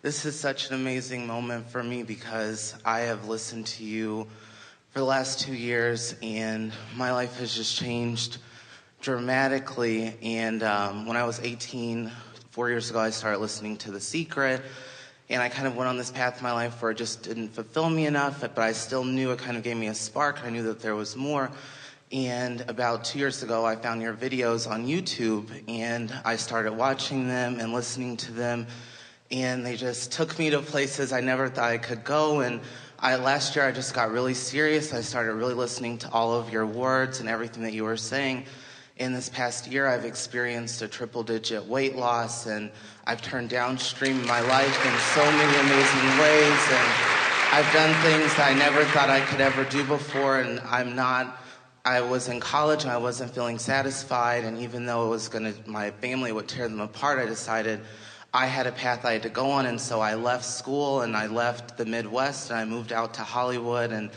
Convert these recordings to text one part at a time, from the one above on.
This is such an amazing moment for me because I have listened to you for the last 2 years, and my life has just changed dramatically. And when I was 18, 4 years ago, I started listening to The Secret, and I kind of went on this path in my life where it just didn't fulfill me enough, but I still knew it kind of gave me a spark. I knew that there was more. And about 2 years ago, I found your videos on YouTube, and I started watching them and listening to them. And they just took me to places I never thought I could go. And last year I just got really serious. I started really listening to all of your words and everything that you were saying. In this past year, I've experienced a triple-digit weight loss, and I've turned downstream in my life in so many amazing ways. And I've done things that I never thought I could ever do before. And I was in college and I wasn't feeling satisfied. And even though my family would tear them apart, I decided I had a path I had to go on, and so I left school and I left the Midwest and I moved out to Hollywood, and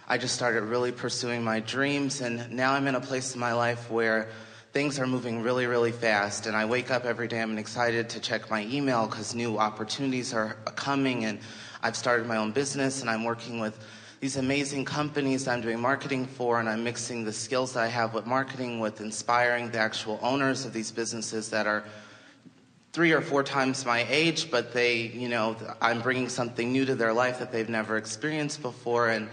I just started really pursuing my dreams. And now I'm in a place in my life where things are moving really, really fast, and I wake up every day, I'm excited to check my email because new opportunities are coming, and I've started my own business and I'm working with these amazing companies that I'm doing marketing for, and I'm mixing the skills that I have with marketing with inspiring the actual owners of these businesses that are 3 or 4 times my age, but I'm bringing something new to their life that they've never experienced before. And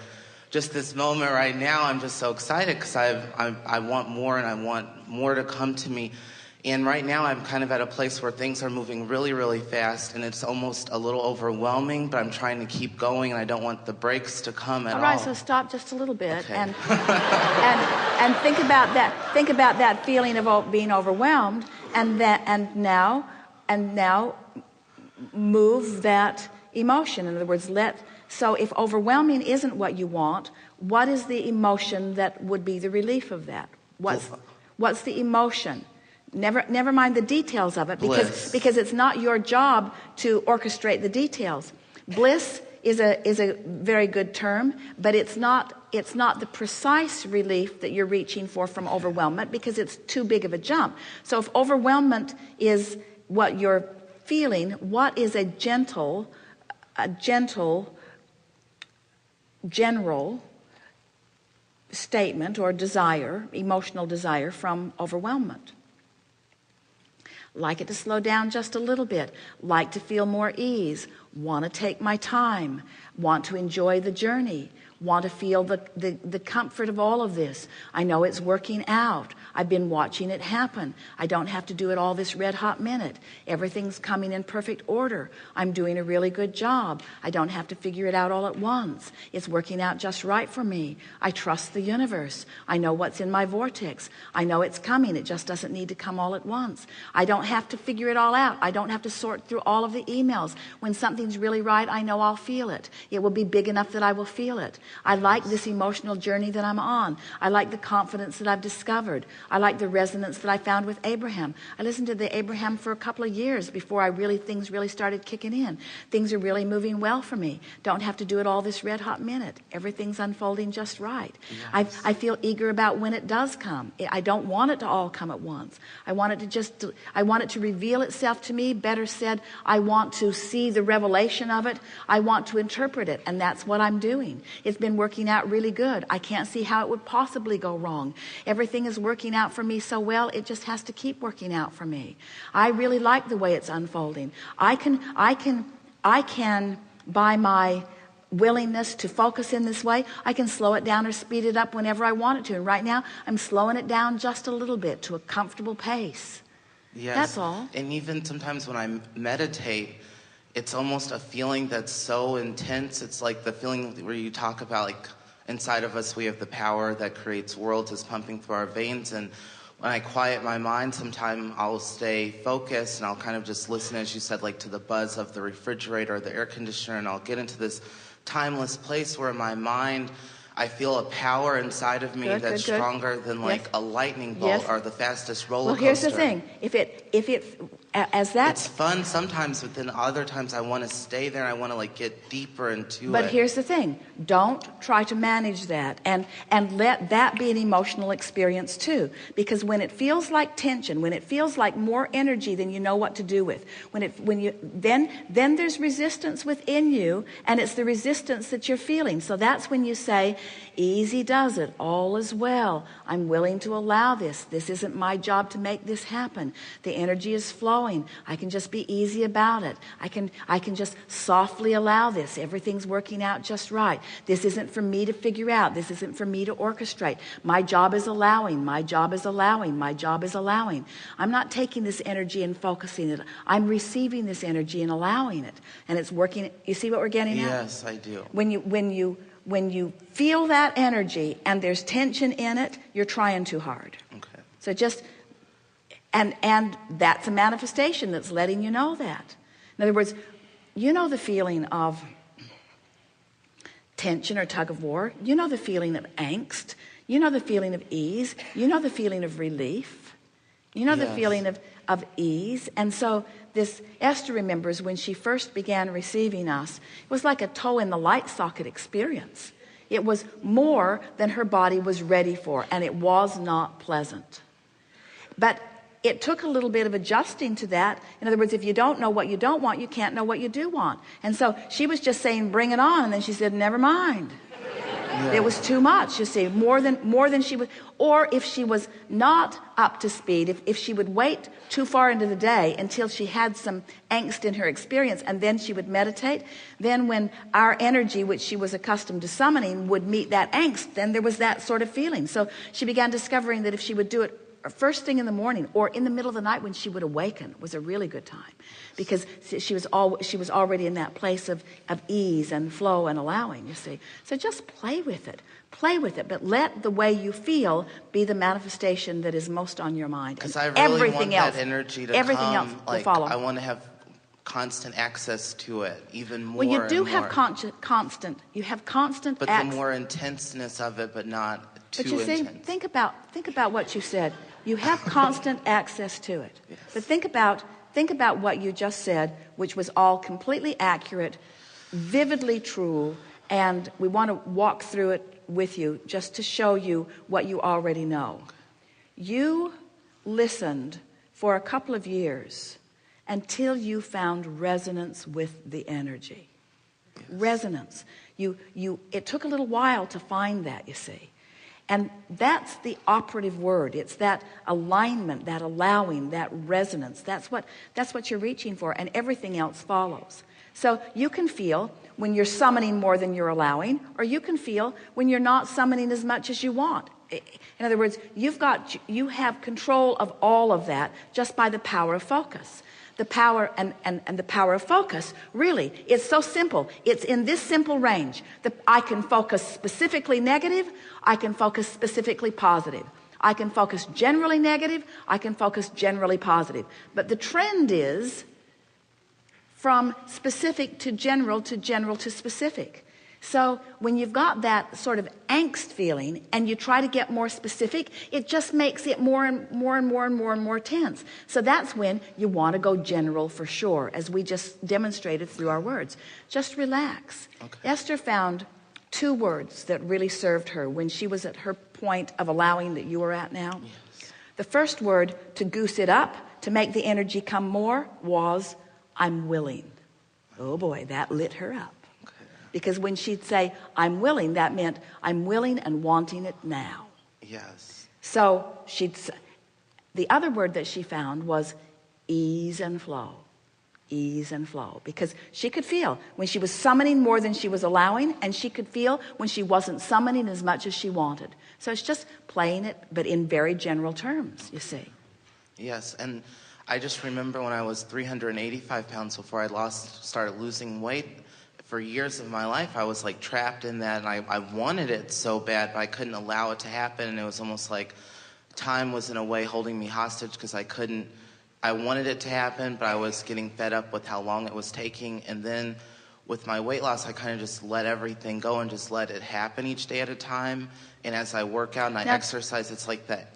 just this moment right now, I'm just so excited because I want more, and I want more to come to me. And right now, I'm kind of at a place where things are moving really, really fast, and it's almost a little overwhelming, but I'm trying to keep going, and I don't want the breaks to come at all. All right, so stop just a little bit, okay. and think about that. Think about that feeling of being overwhelmed, and now move that emotion. In other words, so if overwhelming isn't what you want, what is the emotion that would be the relief of that? What's the emotion? Never mind the details of it, because it's not your job to orchestrate the details. Bliss is a very good term, but it's not the precise relief that you're reaching for from overwhelmment, because it's too big of a jump. So if overwhelmment is what you're feeling, what is a gentle, general statement or desire, emotional desire from overwhelmment? Like it to slow down just a little bit, like to feel more ease, want to take my time, want to enjoy the journey, want to feel the comfort of all of this. I know it's working out. I've been watching it happen. I don't have to do it all this red hot minute. Everything's coming in perfect order. I'm doing a really good job. I don't have to figure it out all at once. It's working out just right for me. I trust the universe. I know what's in my vortex. I know it's coming. It just doesn't need to come all at once. I don't have to figure it all out. I don't have to sort through all of the emails. When something's really right, I know I'll feel it. It will be big enough that I will feel it. I like this emotional journey that I'm on. I like the confidence that I've discovered. I like the resonance that I found with Abraham. I listened to the Abraham for a couple of years before things really started kicking in. Things are really moving well for me. Don't have to do it all this red hot minute. Everything's unfolding just right. Yes. I feel eager about when it does come. I don't want it to all come at once. I want it to reveal itself to me. Better said, I want to see the revelation of it. I want to interpret it, and that's what I'm doing. It's been working out really good. I can't see how it would possibly go wrong. Everything is working out for me so well, it just has to keep working out for me. I really like the way it's unfolding. I can by my willingness to focus in this way, I can slow it down or speed it up whenever I want it to. And right now, I'm slowing it down just a little bit to a comfortable pace. Yes. That's all. And even sometimes when I meditate, it's almost a feeling that's so intense. It's like the feeling where you talk about, like, inside of us we have the power that creates worlds is pumping through our veins. And when I quiet my mind, sometimes I'll stay focused and I'll kind of just listen, as you said, like to the buzz of the refrigerator or the air conditioner, and I'll get into this timeless place where in my mind I feel a power inside of me that's stronger than like a lightning bolt or the fastest roller coaster. Well, here's the thing. As that, it's fun sometimes, but then other times I want to stay there and I want to like get deeper into it. but here's the thing. Don't try to manage that, and let that be an emotional experience too. Because when it feels like tension, when it feels like more energy than you know what to do with, then there's resistance within you, and it's the resistance that you're feeling. So that's when you say, easy does it, all is well. I'm willing to allow this. This isn't my job to make this happen. The energy is flowing. I can just be easy about it. I can just softly allow this. Everything's working out just right. This isn't for me to figure out. This isn't for me to orchestrate. My job is allowing. My job is allowing. My job is allowing. I'm not taking this energy and focusing it. I'm receiving this energy and allowing it. And it's working. You see what we're getting at? Yes, I do. When you feel that energy and there's tension in it, you're trying too hard. Okay. So just, and that's a manifestation that's letting you know that. In other words, you know the feeling of tension or tug of war. You know the feeling of angst. You know the feeling of ease. You know the feeling of relief. You know the feeling of ease. And so this, Esther remembers when she first began receiving us, it was like a toe in the light socket experience. It was more than her body was ready for, and it was not pleasant. But it took a little bit of adjusting to that. In other words, if you don't know what you don't want, you can't know what you do want. And so she was just saying, bring it on. And then she said, never mind. Yeah. It was too much, you see, more than she would. Or if she was not up to speed, if she would wait too far into the day until she had some angst in her experience, and then she would meditate, then when our energy, which she was accustomed to summoning, would meet that angst, then there was that sort of feeling. So she began discovering that if she would do it first thing in the morning or in the middle of the night when she would awaken, was a really good time, because she was already in that place of ease and flow and allowing, you see. So just play with it, but let the way you feel be the manifestation that is most on your mind. Because I really want that energy to everything come. Else will like follow. I want to have constant access to it, even more. Well, you do have more. constant. You have constant. But the more intenseness of it, but not too intense. But you see, think about what you said. You have constant access to it. Yes. But think about what you just said, which was all completely accurate, vividly true, and we want to walk through it with you just to show you what you already know. You listened for a couple of years until you found resonance with the energy. Yes. Resonance. It took a little while to find that, you see. And that's the operative word. It's that alignment, that allowing, that resonance. That's what you're reaching for, and everything else follows. So you can feel when you're summoning more than you're allowing, or you can feel when you're not summoning as much as you want. In other words, you have control of all of that just by the power of focus. The power and the power of focus, really, it's so simple. It's in this simple range. I can focus specifically negative. I can focus specifically positive. I can focus generally negative. I can focus generally positive. But the trend is from specific to general to general to specific. So when you've got that sort of angst feeling and you try to get more specific, it just makes it more and more and more and more and more tense. So that's when you want to go general for sure, as we just demonstrated through our words. Just relax. Okay. Esther found 2 words that really served her when she was at her point of allowing that you are at now. Yes. The first word, to goose it up, to make the energy come more, was, I'm willing. Oh boy, that lit her up. Because when she'd say, I'm willing, that meant I'm willing and wanting it now. Yes. So the other word that she found was ease and flow. Ease and flow. Because she could feel when she was summoning more than she was allowing, and she could feel when she wasn't summoning as much as she wanted. So it's just playing it, but in very general terms, you see. Yes, and I just remember when I was 385 pounds before I started losing weight. For years of my life, I was like trapped in that, and I wanted it so bad, but I couldn't allow it to happen. And it was almost like time was in a way holding me hostage, because I wanted it to happen, but I was getting fed up with how long it was taking. And then with my weight loss, I kind of just let everything go and just let it happen each day at a time. And as I work out and I exercise, it's like that.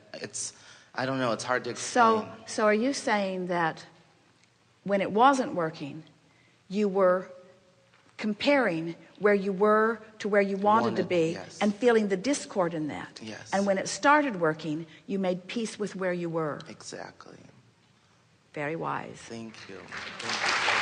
I don't know, it's hard to explain. So are you saying that when it wasn't working, you were comparing where you were to where you wanted to be, yes. and feeling the discord in that. Yes. And when it started working, you made peace with where you were. Exactly. Very wise. Thank you. Thank you.